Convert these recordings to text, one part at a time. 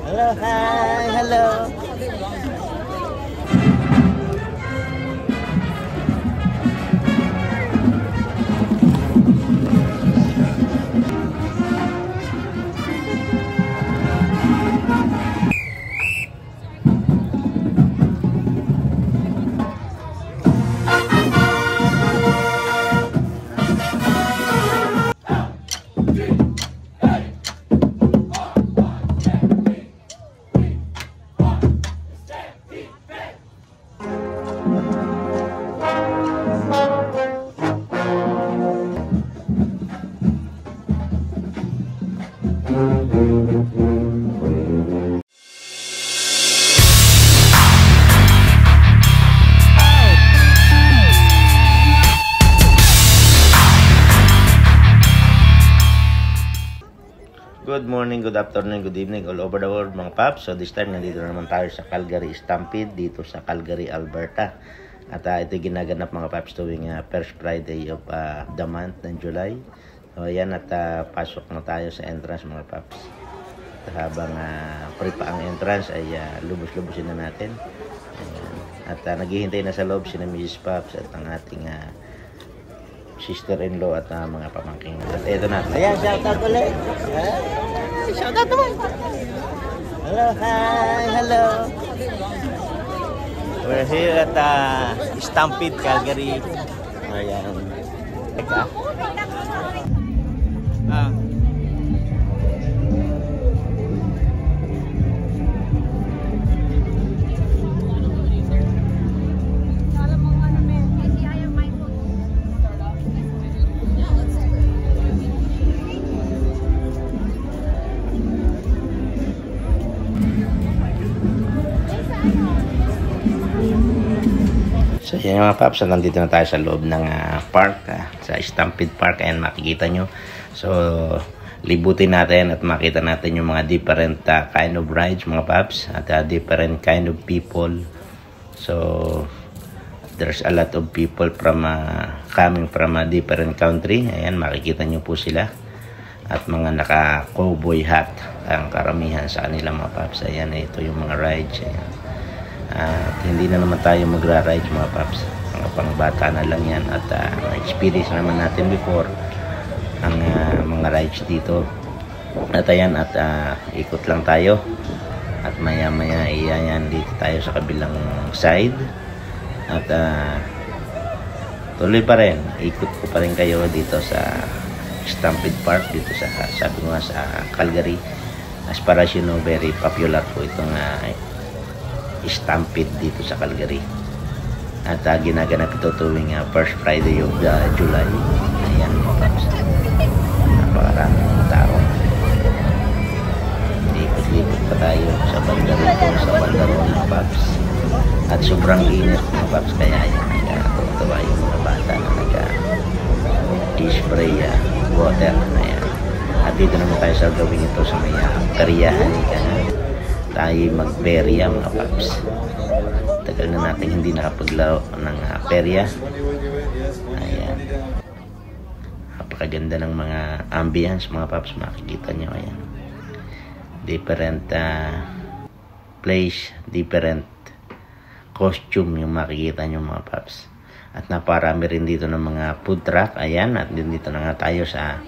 Hello, hi, hello. Good morning, good afternoon, good evening all over the world mga paps. So this time nandito na naman tayo sa Calgary Stampede dito sa Calgary, Alberta. At ito ginaganap mga paps tuwing first Friday of the month ng July. So ayan at pasok na tayo sa entrance mga paps. At habang pre pa ang entrance ay lubos-lubosin na natin. Ayan. At naghihintay na sa loob si Mrs. Paps at ang ating sister-in-law at mga pamangking. At eto na. Ayan, shoutout ulit. Shoutout naman. Hello, hi, hello. We're here at Stampede, Calgary. Ayan. Teka. So yan mga paps, nandito na tayo sa loob ng park, sa Stampede Park. Ayan makikita nyo. So libutin natin at makita natin yung mga different kind of rides mga paps at different kind of people. So there's a lot of people from coming from a different country. Ayan makikita nyo po sila. At mga naka-cowboy hat ang karamihan sa kanila mga paps. Ayan, ito yung mga rides. Ayan. At hindi na naman tayo magra-ride mga paps, mga pangbata na lang yan at na-experience naman natin before ang mga rides dito. At ayan at ikot lang tayo at maya maya iyan dito tayo sa kabilang side at tuloy pa rin, ikot ko pa rin kayo dito sa Stampede Park dito sa sabi ko nga sa Calgary. As far as you know, very popular po itong Stampede dito sa Calgary. At ginaganap ito tuwing first Friday of July. Ayan mga paps. Napakaraming tao. Ikot-ikot pa tayo sa banda rito, sa banda ron mga paps. At sobrang init mga paps. Kaya ayan, nagkakatawa yung mga bata na nag-spray water. Ayan. At dito naman tayo sa gawin ito sa may kariyahan. Tayo mag-perya mga paps. Tagal na natin hindi nakapaglaro ng perya. Ayan. Napakaganda ng mga ambience mga paps. Makikita nyo. Ayan. Different place, different costume yung makikita nyo mga paps. At naparami rin dito ng mga food truck. Ayan. At dito na nga tayo sa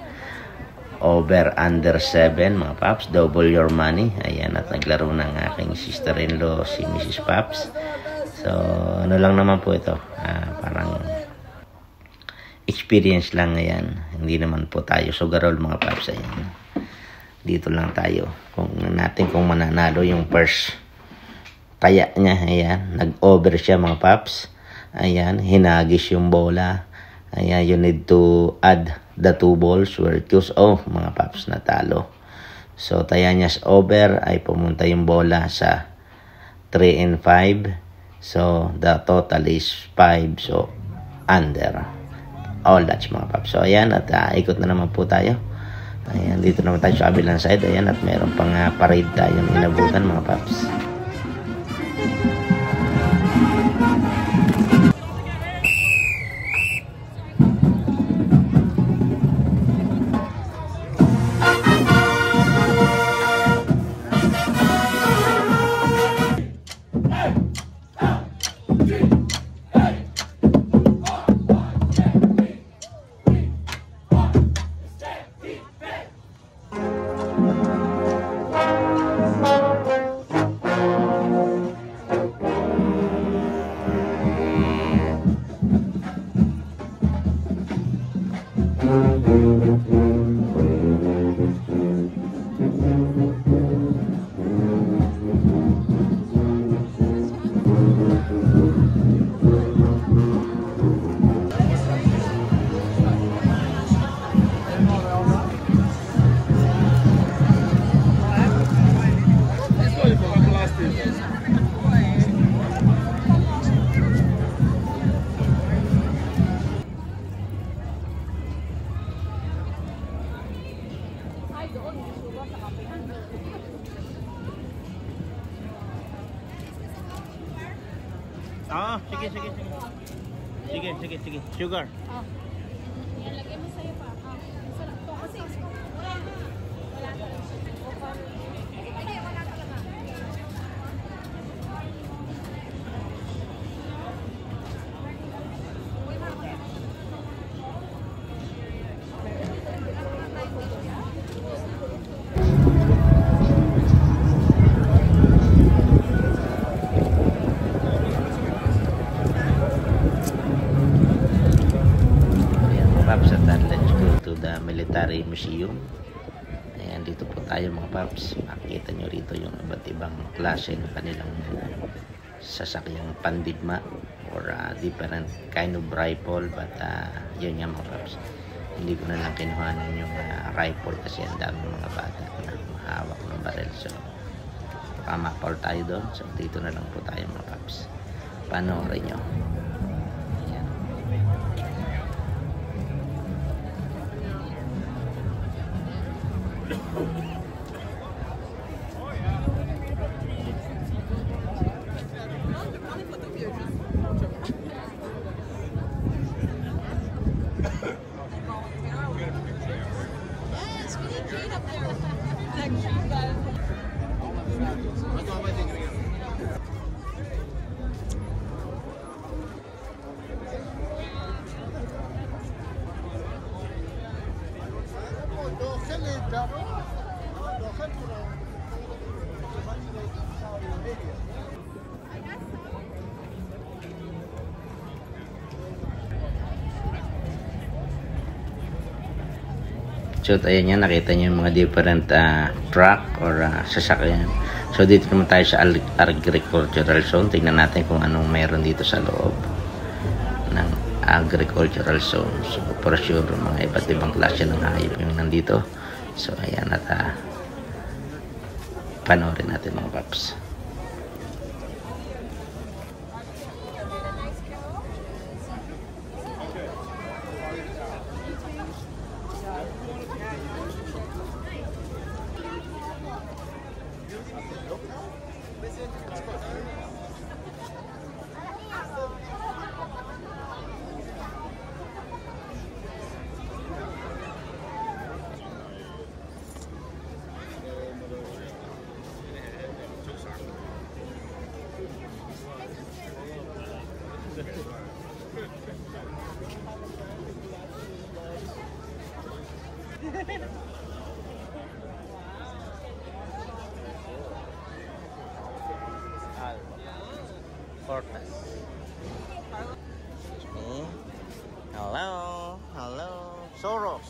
over under 7 mga paps, double your money. Ayan, at naglaro ng aking sister-in-law si Mrs. Paps. So ano lang naman po ito, parang experience lang. Ayan, hindi naman po tayo sugarol mga paps. Ayan, dito lang tayo kung mananalo yung first kaya niya. Ayan, nag-over siya mga paps. Ayan, hinagis yung bola. Ayan, you need to add the 2 balls were choose off mga paps, natalo. So Tayanyas over ay pumunta yung bola sa 3 and 5. So the total is 5. So under. All that's mga paps. So ayan at ikot na naman po tayo. Ayan, dito naman tayo sa kabilang side. Ayan at meron pang parade tayong inabutan mga paps. Sige, sige, sige. Sige, sige, sige. Sugar. Yan, lagay mo sa'yo pa. Sarap to kasi. Wala talaga. Hindi, wala talaga. Paps, at let's go to the military museum. Ayan, dito po tayo mga paps. Makikita nyo rito yung iba't ibang klase ng kanilang sasakyang pandigma or different kind of rifle, but yun nga mga paps, hindi ko na lang kinuhanan yung rifle kasi ang dami mga bata na mahawak ng barrel, so pamapal tayo doon. So dito na lang po tayo mga paps, panoorin nyo. So ayan yan, nakita nyo yung mga different truck or sasakyan. So dito naman tayo sa agricultural zone. Tingnan natin kung anong meron dito sa loob ng agricultural zone. So for sure mga iba't ibang klase ng hayop yung nandito. So ayan, at panoorin natin mga paps. Hello, hello. Soro.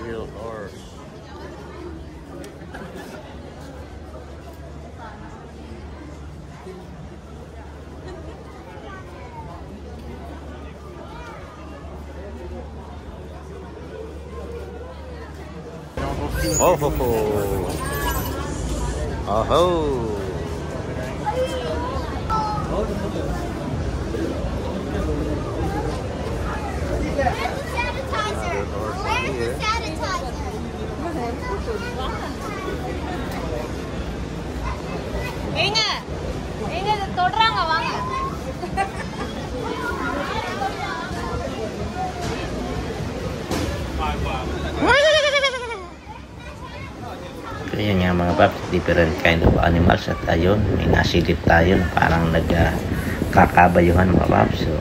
Real horse. Oh ho ho. Oh ho. Inga தொடுறாங்க வாங்க. Kaya nga mga paps, different kind of animals, at ayun, may nasilip tayo na parang nagkakabayuhan mga paps. So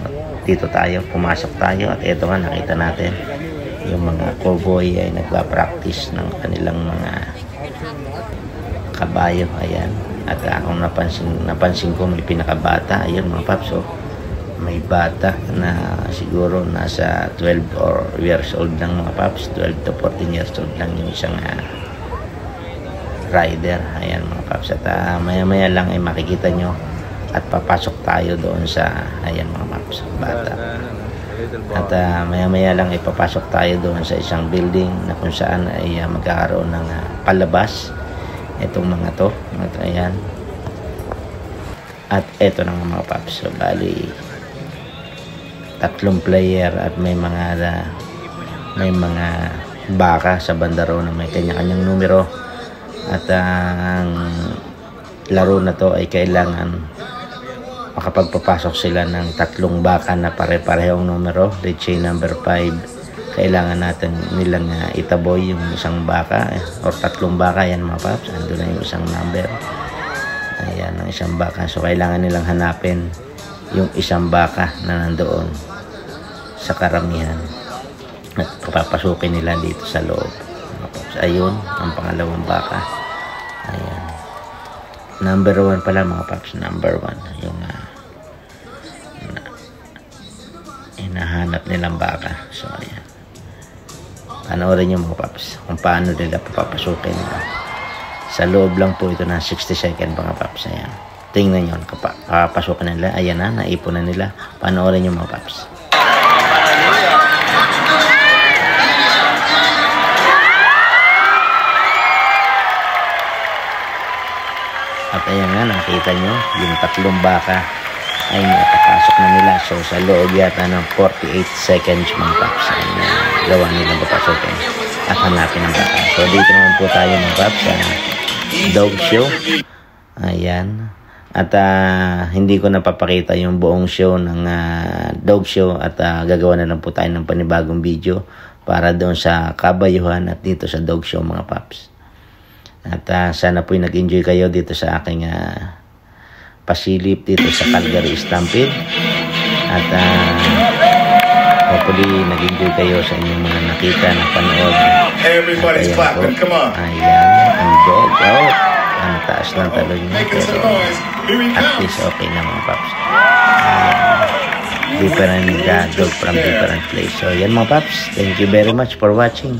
dito tayo, pumasok tayo, at eto nga nakita natin yung mga cowboy ay nagpa-practice ng kanilang mga kabayo. Ayan, at kung napansin ko may pinakabata, ayun mga paps. So may bata na siguro nasa 12 years old lang mga paps, 12 to 14 years old lang yung isang rider. Ayan mga paps, at maya maya lang ay makikita nyo at papasok tayo doon sa, ayan mga paps, bata. At maya maya lang ay papasok tayo doon sa isang building na kung saan ay magkakaroon ng palabas itong mga to. At ayan, at eto na mga paps. So bali 3 player at may mga baka sa banda row na may kanya-kanyang numero. At ang laro na to ay kailangan makapagpapasok sila ng 3 baka na pare-parehong numero. Let's say number 5, kailangan natin nilang itaboy yung isang baka or 3 baka. Yan mga paps, ando na yung isang number. Ayan ang isang baka. So kailangan nilang hanapin yung isang baka na nandoon sa karamihan at papapasukin nila dito sa loob. Ayun ang pangalawang baka. Ayan, number 1 pala mga paps, number 1 yung hinahanap nilang baka. So ayan, panoorin nyo mga paps kung paano nila papapasukin. Sa loob lang po ito na 60 second mga paps. Ayan, tingnan nyo, papapasukin nila. Ayan na, naipon na nila. Panoorin nyo mga paps. At ayan nga, nakita nyo, yung 3 baka ay napapasok na nila. So sa loob yata ng 48 seconds mga paps ay gawa nilang papasukin at hanapin ang baka. So dito naman po tayo mga paps sa dog show. Ayan. At hindi ko napapakita yung buong show ng dog show at gagawa na lang po tayo ng panibagong video para doon sa kabayuhan at dito sa dog show mga paps. At sana po nag-enjoy kayo dito sa aking pasilip dito sa Calgary Stampede. At hopefully nag-enjoy kayo sa inyong mga nakita na panood. Everybody's clapping, come on. Ayan, ang dog. Oh, ang taas ng talon niya. Pero at least okay na mga paps. Different dog from different place. So yan mga paps, thank you very much for watching.